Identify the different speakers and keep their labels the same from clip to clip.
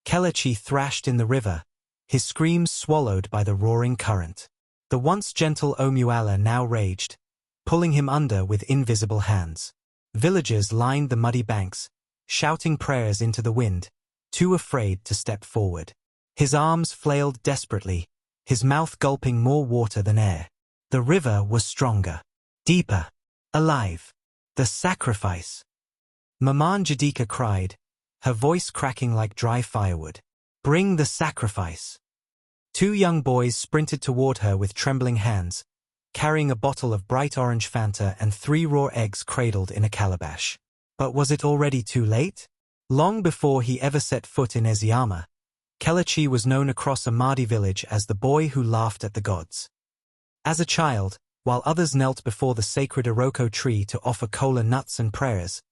Speaker 1: Kelechi thrashed in the river, his screams swallowed by the roaring current. The once gentle Omuala now raged, pulling him under with invisible hands. Villagers lined the muddy banks, shouting prayers into the wind, too afraid to step forward. His arms flailed desperately, his mouth gulping more water than air. The river was stronger, deeper, alive. The sacrifice. Maman Jadika cried, her voice cracking like dry firewood. Bring the sacrifice. Two young boys sprinted toward her with trembling hands, carrying a bottle of bright orange Fanta and 3 raw eggs cradled in a calabash. But was it already too late? Long before he ever set foot in Ezyama, Kelechi was known across Amadi village as the boy who laughed at the gods. As a child, while others knelt before the sacred Iroko tree to offer kola nuts and prayers,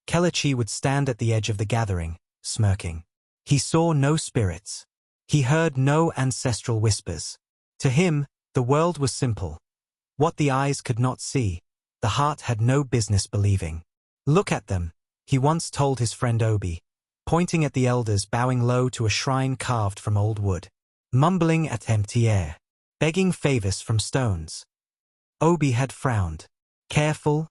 Speaker 1: Kelechi would stand at the edge of the gathering, smirking. He saw no spirits. He heard no ancestral whispers. To him, the world was simple. What the eyes could not see, the heart had no business believing. Look at them, he once told his friend Obi, pointing at the elders bowing low to a shrine carved from old wood, mumbling at empty air, begging favors from stones. Obi had frowned. Careful,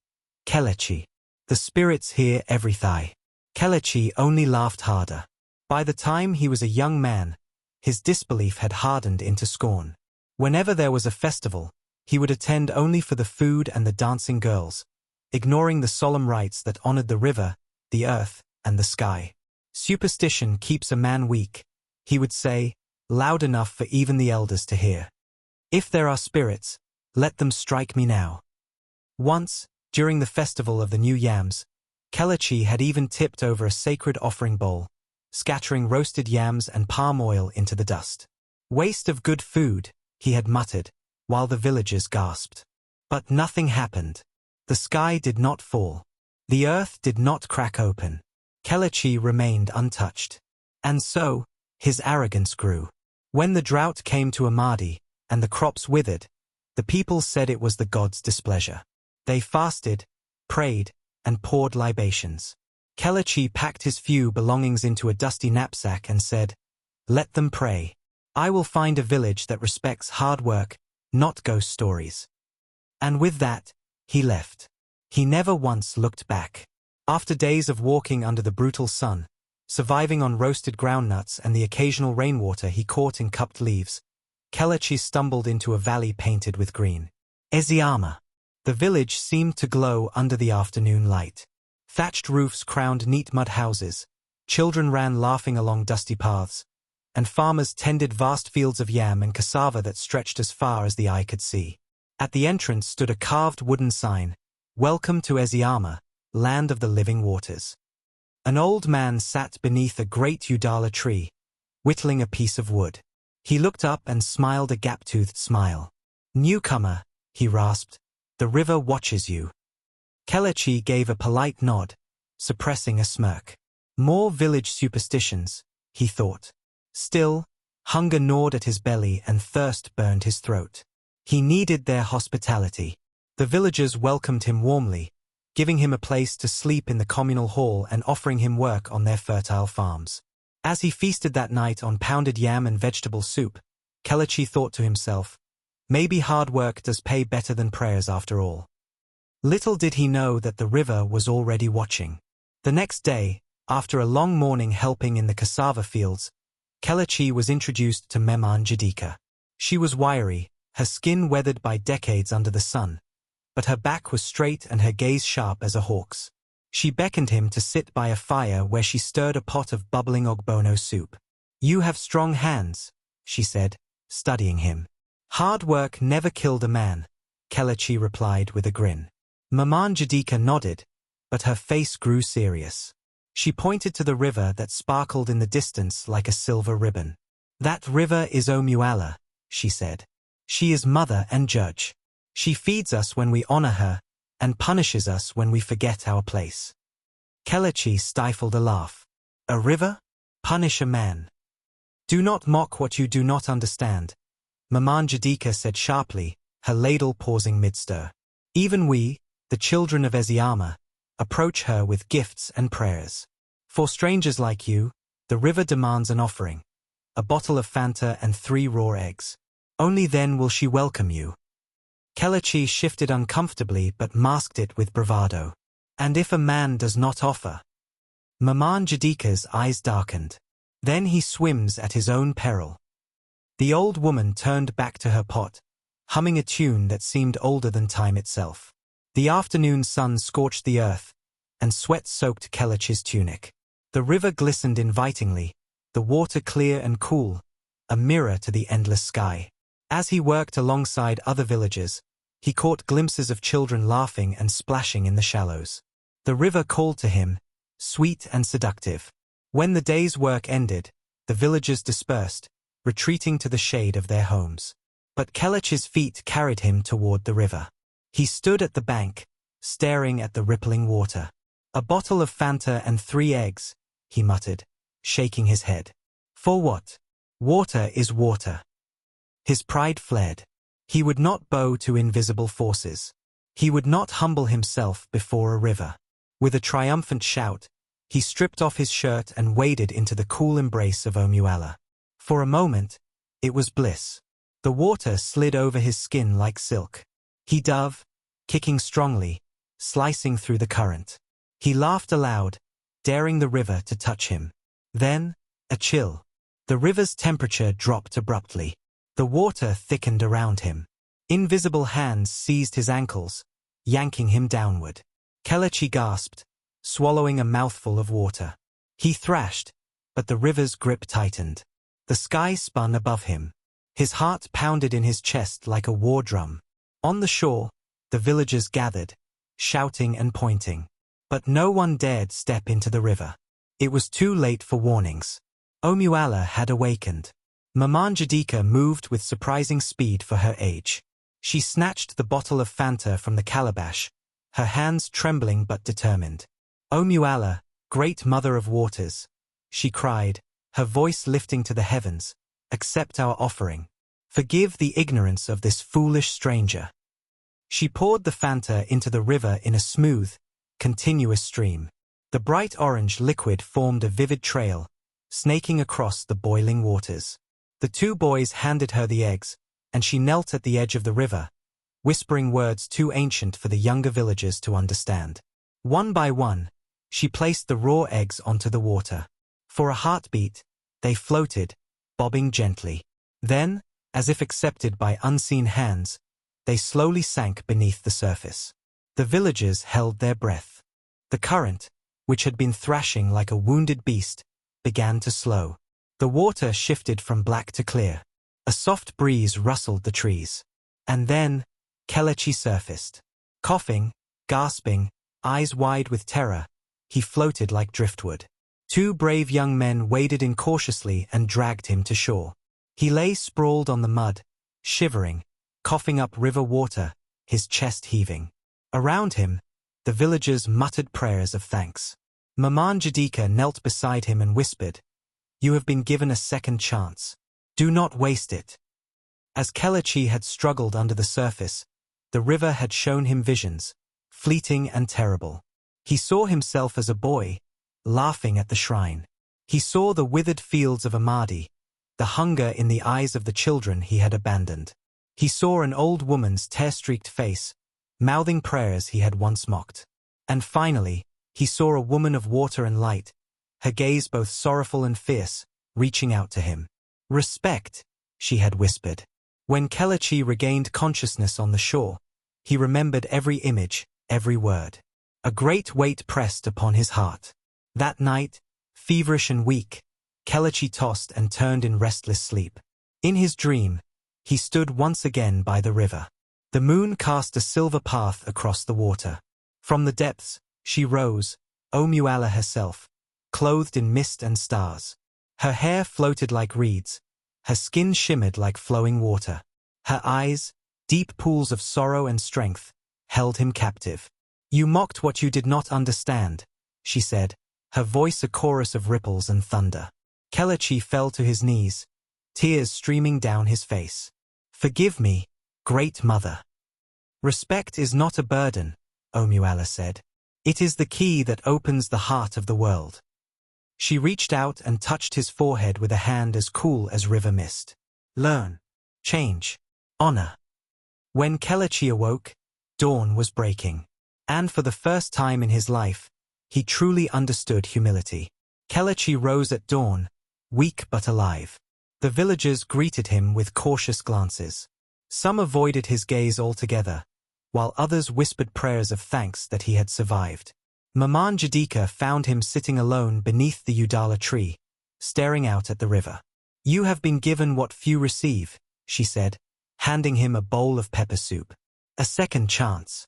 Speaker 1: Kelechi. The spirits hear every thigh. Kelechi only laughed harder. By the time he was a young man, his disbelief had hardened into scorn. Whenever there was a festival, he would attend only for the food and the dancing girls, ignoring the solemn rites that honored the river, the earth, and the sky. Superstition keeps a man weak, he would say, loud enough for even the elders to hear. If there are spirits, let them strike me now. Once, during the festival of the new yams, Kelechi had even tipped over a sacred offering bowl, scattering roasted yams and palm oil into the dust. Waste of good food, he had muttered, while the villagers gasped. But nothing happened. The sky did not fall. The earth did not crack open. Kelechi remained untouched. And so, his arrogance grew. When the drought came to Amadi, and the crops withered, the people said it was the gods' displeasure. They fasted, prayed, and poured libations. Kelechi packed his few belongings into a dusty knapsack and said, "Let them pray. I will find a village that respects hard work, not ghost stories." And with that, he left. He never once looked back. After days of walking under the brutal sun, surviving on roasted groundnuts and the occasional rainwater he caught in cupped leaves, Kelechi stumbled into a valley painted with green. Ezyama. The village seemed to glow under the afternoon light. Thatched roofs crowned neat mud houses, children ran laughing along dusty paths, and farmers tended vast fields of yam and cassava that stretched as far as the eye could see. At the entrance stood a carved wooden sign, "Welcome to Ezyama, land of the living waters." An old man sat beneath a great Udala tree, whittling a piece of wood. He looked up and smiled a gap-toothed smile. "Newcomer," he rasped, "the river watches you." Kelechi gave a polite nod, suppressing a smirk. More village superstitions, he thought. Still, hunger gnawed at his belly and thirst burned his throat. He needed their hospitality. The villagers welcomed him warmly, giving him a place to sleep in the communal hall and offering him work on their fertile farms. As he feasted that night on pounded yam and vegetable soup, Kelechi thought to himself, maybe hard work does pay better than prayers after all. Little did he know that the river was already watching. The next day, after a long morning helping in the cassava fields, Kelechi was introduced to Maman Jadika. She was wiry, her skin weathered by decades under the sun, but her back was straight and her gaze sharp as a hawk's. She beckoned him to sit by a fire where she stirred a pot of bubbling ogbono soup. "You have strong hands," she said, studying him. "Hard work never killed a man," Kelechi replied with a grin. Maman Jadika nodded, but her face grew serious. She pointed to the river that sparkled in the distance like a silver ribbon. "That river is Omuala," she said. "She is mother and judge. She feeds us when we honor her, and punishes us when we forget our place." Kelechi stifled a laugh. "A river? Punish a man? Do not mock what you do not understand," Maman Jadika said sharply, her ladle pausing mid-stir. "Even we, the children of Ezyama, approach her with gifts and prayers. For strangers like you, The river demands an offering, a bottle of Fanta and 3 raw eggs. Only then will she welcome you. Kelechi shifted uncomfortably but masked it with bravado. And if a man does not offer? Maman Jadika's eyes darkened. Then he swims at his own peril. The old woman turned back to her pot, humming a tune that seemed older than time itself. The afternoon sun scorched the earth, and sweat soaked Kelechi's tunic. The river glistened invitingly, the water clear and cool, a mirror to the endless sky. As he worked alongside other villagers, he caught glimpses of children laughing and splashing in the shallows. The river called to him, sweet and seductive. When the day's work ended, the villagers dispersed, retreating to the shade of their homes. But Kelechi's feet carried him toward the river. He stood at the bank, staring at the rippling water. A bottle of Fanta and 3 eggs, he muttered, shaking his head. For what? Water is water. His pride fled. He would not bow to invisible forces. He would not humble himself before a river. With a triumphant shout, he stripped off his shirt and waded into the cool embrace of Omuala. For a moment, it was bliss. The water slid over his skin like silk. He dove, kicking strongly, slicing through the current. He laughed aloud, daring the river to touch him. Then, a chill. The river's temperature dropped abruptly. The water thickened around him. Invisible hands seized his ankles, yanking him downward. Kelechi gasped, swallowing a mouthful of water. He thrashed, but the river's grip tightened. The sky spun above him. His heart pounded in his chest like a war drum. On the shore, the villagers gathered, shouting and pointing. But no one dared step into the river. It was too late for warnings. Omuala had awakened. Maman Jadika moved with surprising speed for her age. She snatched the bottle of Fanta from the calabash, her hands trembling but determined. Omuala, great mother of waters, she cried, her voice lifting to the heavens, accept our offering. Forgive the ignorance of this foolish stranger. She poured the Fanta into the river in a smooth, continuous stream. The bright orange liquid formed a vivid trail, snaking across the boiling waters. The 2 boys handed her the eggs, and she knelt at the edge of the river, whispering words too ancient for the younger villagers to understand. One by one, she placed the raw eggs onto the water. For a heartbeat, they floated, bobbing gently. Then, as if accepted by unseen hands, they slowly sank beneath the surface. The villagers held their breath. The current, which had been thrashing like a wounded beast, began to slow. The water shifted from black to clear. A soft breeze rustled the trees. And then, Kelechi surfaced. Coughing, gasping, eyes wide with terror, he floated like driftwood. 2 brave young men waded in cautiously and dragged him to shore. He lay sprawled on the mud, shivering, coughing up river water, his chest heaving. Around him, the villagers muttered prayers of thanks. Maman Jadika knelt beside him and whispered, "You have been given a second chance. Do not waste it." As Kelechi had struggled under the surface, the river had shown him visions, fleeting and terrible. He saw himself as a boy, laughing at the shrine. He saw the withered fields of Amadi, the hunger in the eyes of the children he had abandoned. He saw an old woman's tear-streaked face, mouthing prayers he had once mocked. And finally, he saw a woman of water and light, her gaze both sorrowful and fierce, reaching out to him. "Respect," she had whispered. When Kelechi regained consciousness on the shore, he remembered every image, every word. A great weight pressed upon his heart. That night, feverish and weak, Kelechi tossed and turned in restless sleep. In his dream, he stood once again by the river. The moon cast a silver path across the water. From the depths, she rose, Omuala herself, clothed in mist and stars. Her hair floated like reeds, her skin shimmered like flowing water. Her eyes, deep pools of sorrow and strength, held him captive. "You mocked what you did not understand," she said, her voice a chorus of ripples and thunder. Kelechi fell to his knees, tears streaming down his face. "Forgive me, great mother." "Respect is not a burden," Omuala said. "It is the key that opens the heart of the world." She reached out and touched his forehead with a hand as cool as river mist. Learn. Change. Honor. When Kelechi awoke, dawn was breaking. And for the first time in his life, he truly understood humility. Kelechi rose at dawn, weak but alive. The villagers greeted him with cautious glances. Some avoided his gaze altogether, while others whispered prayers of thanks that he had survived. Maman Jadika found him sitting alone beneath the Udala tree, staring out at the river. "You have been given what few receive," she said, handing him a bowl of pepper soup. "A second chance."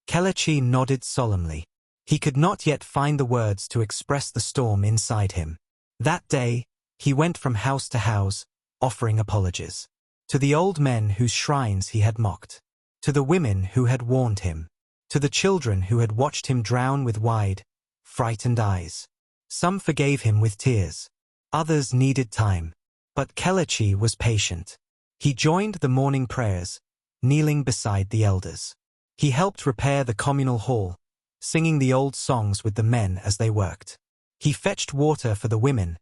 Speaker 1: Kelechi nodded solemnly. He could not yet find the words to express the storm inside him. That day, he went from house to house, offering apologies. To the old men whose shrines he had mocked. To the women who had warned him. To the children who had watched him drown with wide, frightened eyes. Some forgave him with tears. Others needed time. But Kelechi was patient. He joined the morning prayers, kneeling beside the elders. He helped repair the communal hall, singing the old songs with the men as they worked. He fetched water for the women,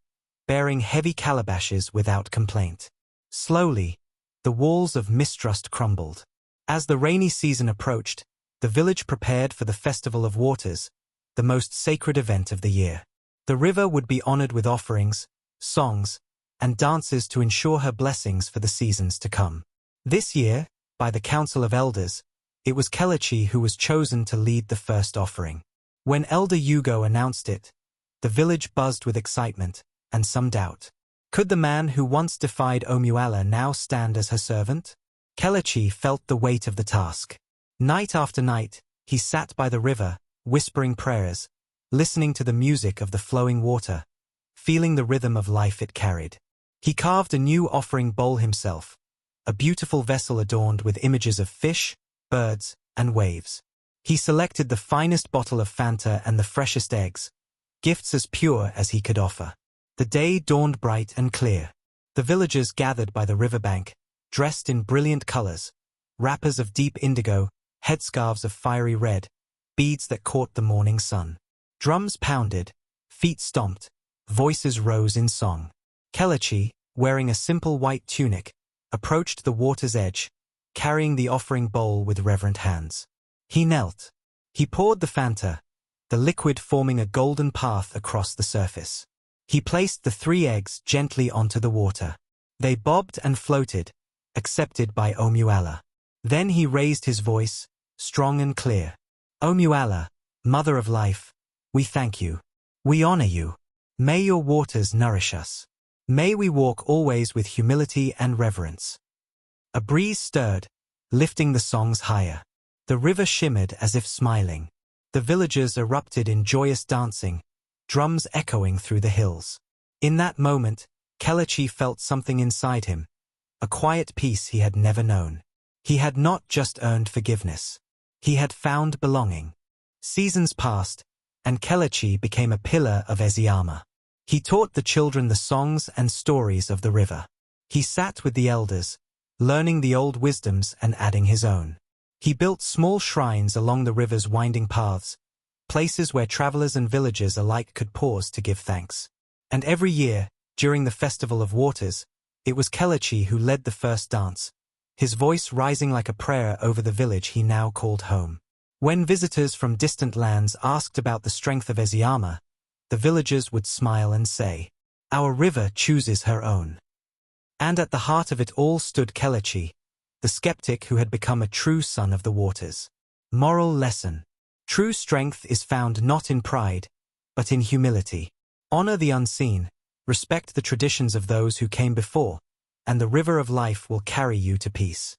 Speaker 1: bearing heavy calabashes without complaint. Slowly, the walls of mistrust crumbled. As the rainy season approached, the village prepared for the Festival of Waters, the most sacred event of the year. The river would be honored with offerings, songs, and dances to ensure her blessings for the seasons to come. This year, by the Council of Elders, it was Kelechi who was chosen to lead the first offering. When Elder Hugo announced it, the village buzzed with excitement and some doubt. Could the man who once defied Omuala now stand as her servant? Kelechi felt the weight of the task. Night after night, he sat by the river, whispering prayers, listening to the music of the flowing water, feeling the rhythm of life it carried. He carved a new offering bowl himself, a beautiful vessel adorned with images of fish, birds, and waves. He selected the finest bottle of Fanta and the freshest eggs, gifts as pure as he could offer. The day dawned bright and clear. The villagers gathered by the riverbank, dressed in brilliant colors, wrappers of deep indigo, headscarves of fiery red, beads that caught the morning sun. Drums pounded, feet stomped, voices rose in song. Kelechi, wearing a simple white tunic, approached the water's edge, carrying the offering bowl with reverent hands. He knelt. He poured the Fanta, the liquid forming a golden path across the surface. He placed the 3 eggs gently onto the water. They bobbed and floated, accepted by Omuala. Then he raised his voice, strong and clear. "Omuala, Mother of Life, we thank you. We honor you. May your waters nourish us. May we walk always with humility and reverence." A breeze stirred, lifting the songs higher. The river shimmered as if smiling. The villagers erupted in joyous dancing, drums echoing through the hills. In that moment, Kelechi felt something inside him, a quiet peace he had never known. He had not just earned forgiveness. He had found belonging. Seasons passed, and Kelechi became a pillar of Ezyama. He taught the children the songs and stories of the river. He sat with the elders, learning the old wisdoms and adding his own. He built small shrines along the river's winding paths, places where travelers and villagers alike could pause to give thanks. And every year, during the Festival of Waters, it was Kelechi who led the first dance, his voice rising like a prayer over the village he now called home. When visitors from distant lands asked about the strength of Ezyama, the villagers would smile and say, "Our river chooses her own." And at the heart of it all stood Kelechi, the skeptic who had become a true son of the waters. Moral lesson. True strength is found not in pride, but in humility. Honor the unseen, respect the traditions of those who came before, and the river of life will carry you to peace.